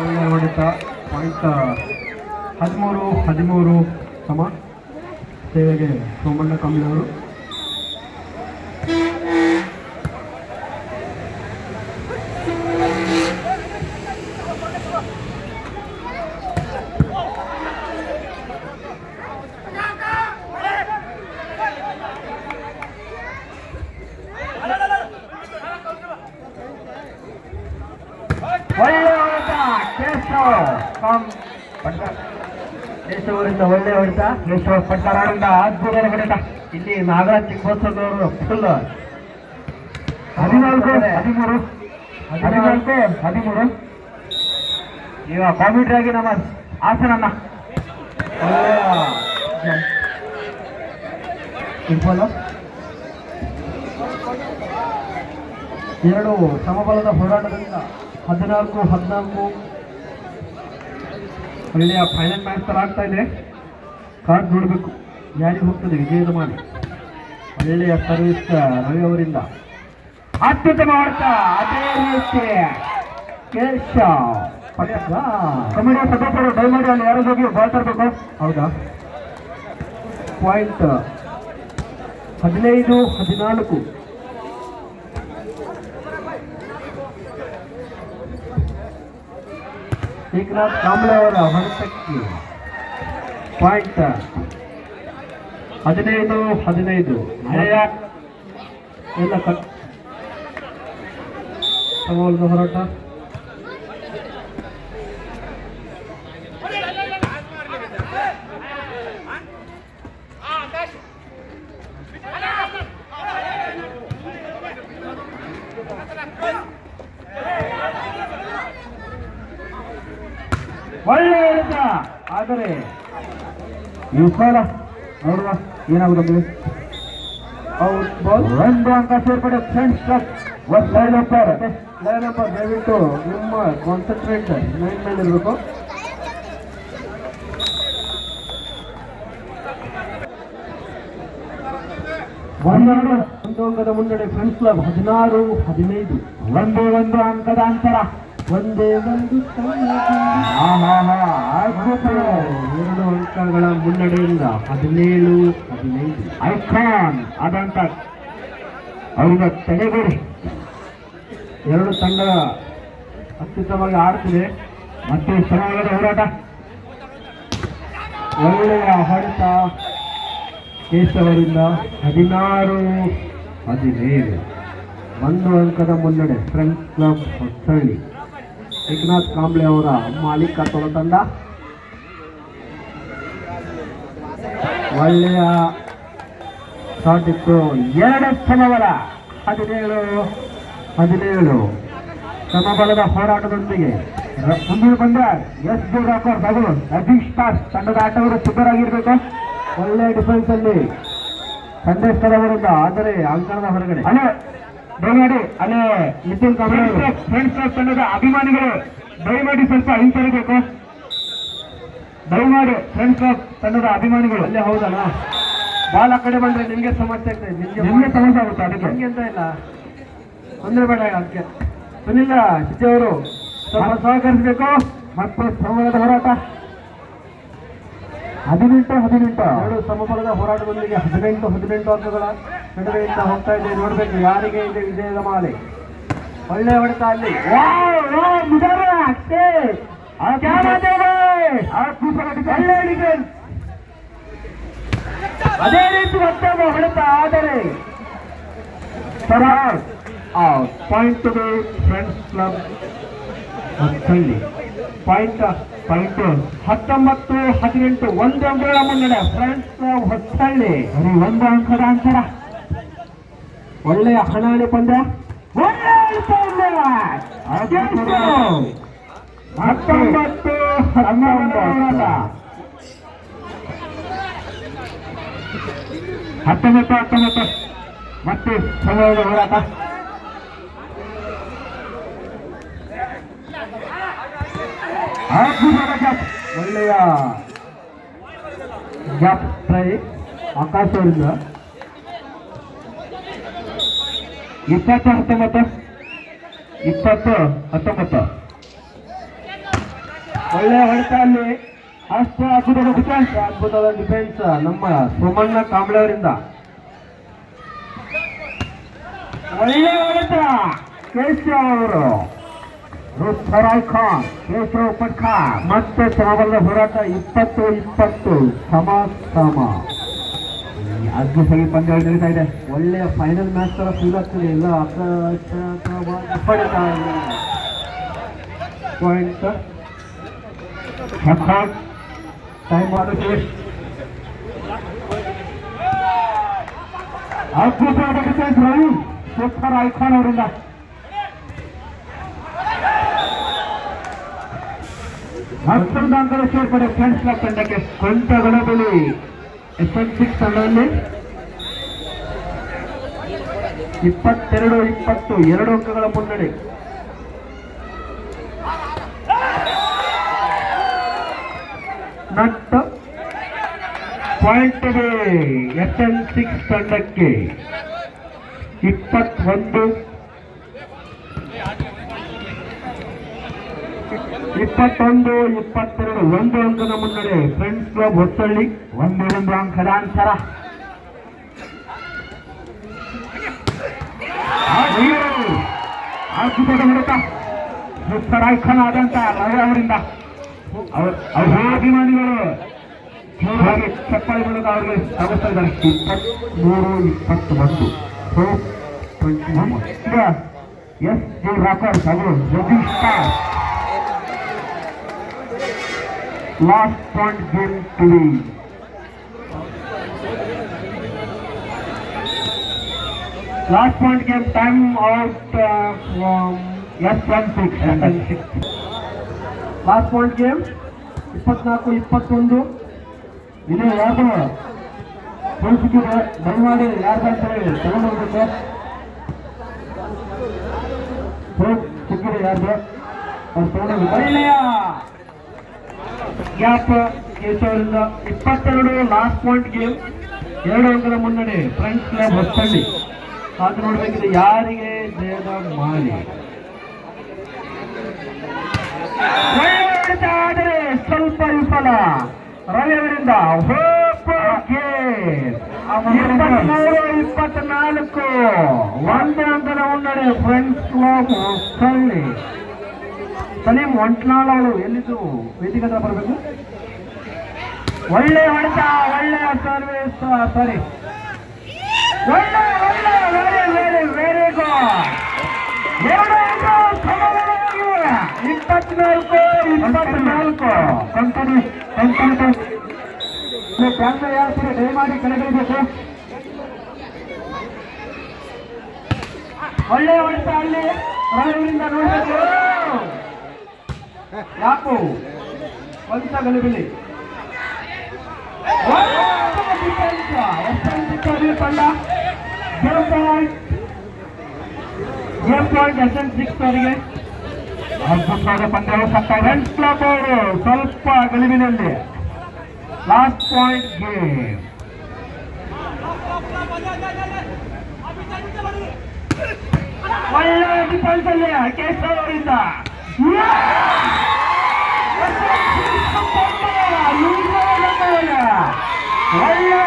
ಒಳ್ಳೆಯ ಹೊಡೆತ. ಪಾಯಿಂಟ್ 13-13 ಸಮ. ಸೇವೆಗೆ ಸೋಮಣ್ಣ ಕಂಬಿನವರು. ಒಳ್ಳೆ ಹೊಡೆತ ಕೇಶವರಿಂದ ಒಳ್ಳೆ ಹೊಡೆತ. ಕೇಶವ ಪಟ್ಟರಾರಿಂದ ಅದ್ಭುತ ಹೊಡೆತ. ಇಲ್ಲಿ ನಾಗರಾಜ್ ಚಿಕ್ಕಬಸವರವರು ಫುಲ್ 14-13 ಈಗ ಕಾಮಿಟ್ರಿ ಆಗಿ ನಮ್ಮ ಹಾಸನನ್ನ ಎರಡು ಸಮಬಲದ ಹೋರಾಟದಿಂದ 14-14 ಒಳ್ಳೆಯ ಫೈನಲ್ ಮ್ಯಾಚ್ ತರ ಆಗ್ತಾ ಇದೆ. ಕಾರ್ಡ್ ನೋಡಬೇಕು ಯಾರಿಗೆ ಹೋಗ್ತದೆ ವಿಜಯದ ಮಾಡಿ. ಒಳ್ಳೆಯ ಸರ್ವಿಸ್ ರವಿ ಅವರಿಂದ ಅತ್ಯುತ್ತಮ ಹೊಡೆತ. ಅದೇ ರೀತಿ ಕೇಶವ್ ಕಮಿಟಿಯ ಸದಸ್ಯರು ದಯಮಾಡಿ ಅಲ್ಲಿ ಯಾರು ಹೋಗಿ ಬಾಲ್ ತರಬೇಕು. ಹೌದಾ? ಪಾಯಿಂಟ್ 15-14. ಏಕನಾಥ್ ಕಾಂಬ್ಳೆ ಅವರ ಹೊಡೆತಕ್ಕೆ ಪಾಯಿಂಟ್ 15-15. ಎಲ್ಲ ಸಮಬಲದ ಹೋರಾಟ. ಒಳ್ಳೆ ಹೊಡೆತ. ಆದರೆ ಈ ಸಲ ನೋಡುವ ಏನಾಗುತ್ತದೆ. ಒಂದು ಅಂಕ ಸೇರ್ಪಡೆ ಫ್ರೆಂಡ್ಸ್ ಕ್ಲಬ್. ದಯವಿಟ್ಟು ನಿಮ್ಮ ಕಾನ್ಸಂಟ್ರೇಟ್ ಲೈನ್ ಮೇಲೆ ಇರಬೇಕು. ಒಂದು ಅಂಕದ ಮುನ್ನಡೆ ಫ್ರೆಂಡ್ಸ್ ಕ್ಲಬ್ 16-15. ಒಂದು ಅಂಕದ ಅಂತರ. ಒಂದೇ ಒಂದು 2 ಅಂಕಗಳ ಮುನ್ನಡೆಯಿಂದ 17-15. ಐಕಾನ್ ಆದಂತ ಅವರ ತಡೆಗೋಡೆ. ಎರಡು ತಂಡ ಅತ್ಯುತ್ತಮವಾಗಿ ಆಡ್ತಿದೆ. ಮತ್ತೆ ಸಮಯದ ಹೋರಾಟ. ಒಳ್ಳೆಯ ಹೊಡೆತ ಕೇಶವರಿಂದ 16-17. 1 ಅಂಕದ ಮುನ್ನಡೆ ಫ್ರೆಂಡ್ಸ್ ಕ್ಲಬ್ ಹೊಸಳ್ಳಿ. ಏಕನಾಥ್ ಕಾಂಬ್ಳೆ ಅವರ ಮಾಲೀಕ ತೊಳ ತಂಡ. ಒಳ್ಳೆಯ ಶಾಟ್ ಇತ್ತು. 2 ಸಮಬಲ. 17-17 ಸಮಬಲದ ಹೋರಾಟದೊಂದಿಗೆ ಮುಂದೆ ಬಂದ ಎಸ್ ಬಿ ರಾಕರ್ ಹಾಗೂ ಅಭೀಶ್ ಸ್ಟಾರ್ಸ್ ತಂಡದ ಆಟಗಾರರು ಸಿದ್ಧರಾಗಿರ್ಬೇಕು. ಒಳ್ಳೆಯ ಡಿಫೆನ್ಸ್ ಅಲ್ಲಿ ಸಂದೇಶದವರಿಂದ, ಆದರೆ ಅಂಕಣದ ಹೊರಗಡೆ. ಅಲ್ಲೇ ದಯಮಾಡಿ ಅಲ್ಲೇ ನಿತಿನ್ ಕಾಂಬ್ಳೆ ಫ್ರೆಂಡ್ಸ್ ಕ್ಲಬ್ ತಂಡದ ಅಭಿಮಾನಿಗಳು ದಯಮಾಡಿ ಸ್ವಲ್ಪ ಹಿಂತಿರಬೇಕು. ದಯಮಾಡಿ ಫ್ರೆಂಡ್ಸ್ ಕ್ಲಬ್ ತಂಡದ ಅಭಿಮಾನಿಗಳು ಅಲ್ಲೇ. ಹೌದಲ್ಲ, ಬಾಲ್ ಆ ಕಡೆ ಬಂದ್ರೆ ನಿಮ್ಗೆ ಸಮಸ್ಯೆ ಆಗ್ತದೆ. ನಿಮ್ಗೆ ಸಮಸ್ಯೆ ಆಗುತ್ತೆ. ಅದಕ್ಕೆ ಹಂಗೆ ಅಂತ ಇಲ್ಲ, ತೊಂದರೆ ಬೇಡ. ಅದಕ್ಕೆ ಸುನಿಲ್ ಸಿಜೆ ಅವರು ಸ್ವಲ್ಪ ಸಹಕರಿಸಬೇಕು. ಮತ್ತೆ ಸಮಯದ ಹೋರಾಟ 18-18. ಎರಡು ಸಮಬಲದ ಹೋರಾಟದೊಂದಿಗೆ 18-18 ಅಂಕಗಳ ನಡುವೆಯಿಂದ ಹೋಗ್ತಾ ಇದೆ. ನೋಡ್ಬೇಕು ಯಾರಿಗೆ ಇದೆ ವಿಜಯದ ಮಾಲೆ. ಒಳ್ಳೆಯ ಹೊಡೆತ ಅಲ್ಲಿ. ಅದೇ ರೀತಿ ಮತ್ತೊಬ್ಬ ಹೊಡೆತ. ಆದರೆ point friends club Hosalli. Point 19-18. 1 ಅಂಕಗಳ ಮುನ್ನಡೆ ಫ್ರೆಂಡ್ಸ್ ಕ್ಲಬ್ ಹೊಸಳ್ಳಿ. 1 ಅಂಕದ ಅಂತರ. ಒಳ್ಳೆಯ ಹಣಾಳಿ ಪಂದ್ಯ. ಒಳ್ಳೆ 19-19 ಮತ್ತೆ ಸಮಯದ ಹೋರಾಟ. ಒಳ್ಳೆಯ ಗ್ಯಾಪ್ ಟ್ರೈ ಆಕಾಶ್ ಅವರಿಂದ. 20-19 20-19. ಒಳ್ಳೆ ಹೊಡೆತ ಅಲ್ಲಿ. ಅಷ್ಟು ಅದ್ಭುತದ ಡಿಫೆನ್ಸ್. ಅದ್ಭುತವಾದ ಡಿಫೆನ್ಸ್ ನಮ್ಮ ಸೋಮಣ್ಣ ಕಾಂಬ್ಳೆ ಅವರಿಂದ. ಒಳ್ಳೆ ಹೊಡೆತ ಕೇಶವ್ ಅವರು. ರುಸ್ತರಾಯ್ ಖಾನ್, ಕೇಶವ್ ಪಟ್ಕಾರ್. ಮತ್ತೆ ಸಮಬಲದ ಹೋರಾಟ. 20-20 ಸಮ. ಅದ್ಭುತವಾಗಿ ಪಂದ್ಯ ನಡೀತಾ ಇದೆ. ಒಳ್ಳೆಯ ಫೈನಲ್ ಮ್ಯಾಚ್ ತರ ಫೀಲ್ ಆಗ್ತದೆ. ಎಲ್ಲ ಪಾಯಿಂಟ್ ಟೈಮ್ ಆಗುತ್ತೆ. ಅದ್ಭುತವಾದ ಡಿಫೆನ್ಸ್ ರವಿ ರುಸ್ತರಾಯ್ ಖಾನ್ ಅವರಿಂದ. ಮತ್ತೊಂದು ಅಂಕದ ಸೇರ್ಪಡೆ ಫ್ರೆಂಡ್ಸ್ ಕ್ಲಬ್ ತಂಡಕ್ಕೆ. ಕೊಂಟಗಡಬಲಿ SF6 ತಂಡದಲ್ಲಿ 22-20 2 ಅಂಕಗಳ ಮುನ್ನಡೆ. ನಟ್ ಪಾಯಿಂಟ್ SF6 ತಂಡಕ್ಕೆ 21-22 1 ಅಂಕದ ಮುನ್ನಡೆ. ಫ್ರೆಂಡ್ಸ್ ಕ್ಲಬ್ ಹೊಸಳ್ಳಿ 1 ಅಂಕದ ಅಂತರ. ಅದ್ಭುತದ ಹೊಡೆತ ರುಸ್ತರಾಯ್ ಖಾನ್ ಆದಂತ ರವಿ ಅವರಿಂದ. ಅವರ ಅಭಿಮಾನಿಗಳು ಹಾಗೆ ಚಪ್ಪಾಳೆ ಮೂಲಕ ಅವರಿಗೆ ಸ್ವಾಗತ ಇದ್ದಾರೆ. 23-21 SJ ರಾಕರ್ಸ್ ಅವರು Jagadish star. Last point game today. Last point game time out from SF6. Last point game 24-21. ಇದು ಯಾರು ಸಿಕ್ಕಿದೆ ದಯಮಾಡಿ ಯಾರ್ದಂತ ಹೇಳಿ ತಗೊಂಡು ಹೋಗ್ಬೇಕು. ಸಿಕ್ಕಿದೆ ಯಾರ್ದು ಅವ್ರು ತಗೊಂಡು. ಒಳ್ಳೆಯ ಗ್ಯಾಪ್ ಕೇಶವರಿಂದ. 22 ಲಾಸ್ಟ್ ಪಾಯಿಂಟ್ ಗೇಮ್ 2 ಅಂಕದ ಮುನ್ನಡೆ. Friends club Hosalli. ಕಾದು ನೋಡಬೇಕಿದೆ ಯಾರಿಗೆ ಜಯದ ಮಾಲಿ. ಆದರೆ ಸ್ವಲ್ಪ ವಿಫಲ ರವಿ ಅವರಿಂದ. 23-24 1 ಅಂಕದ ಮುನ್ನಡೆ. Friends club Hosahalli. ಸಲೀಂ ಒಂಟ್ನಾಳ್ ಅವರು ಎಲ್ಲಿದ್ದು ವೇದಿಕೆ ಹತ್ರ ಬರಬೇಕು. ಒಳ್ಳೆ ಹೊಡೆತ, ಒಳ್ಳೆಯ ಸರ್ವಿಸ್. ಸಾರಿ, ಒಳ್ಳೆ ವೆರಿ ಗುಡ್. 24-24 ಕಂಪನಿ ಕ್ಯಾಮ್ರಾ ಯಾರು ದಯಮಾಡಿ ಕೆಳಗಿಳಿಬೇಕು. ಒಳ್ಳೆ ಹೊಡೆತ ಅಲ್ಲಿ ರವಿಯಿಂದ ನೋಡಬೇಕು. ಯಾಕೋ ಕೊಂಚ ಗಲಿಬಿಲಿ. ತಂಡ ಗೇಮ್ ಪಾಯಿಂಟ್ SF6 ಅವರಿಗೆ. ಅದ್ಭುತವಾದ ಪಂದ್ಯ. ಫ್ರೆಂಡ್ಸ್ ಕ್ಲಬ್ ಅವರು ಸ್ವಲ್ಪ ಗಲಿಬಿನಲ್ಲಿ. Last point game. ಒಳ್ಳೆ ಡಿಫೆನ್ಸ್ ಅಲ್ಲಿ ಕೇಶವ್ ಅವರಿಂದ. ಒಳ್ಳೆ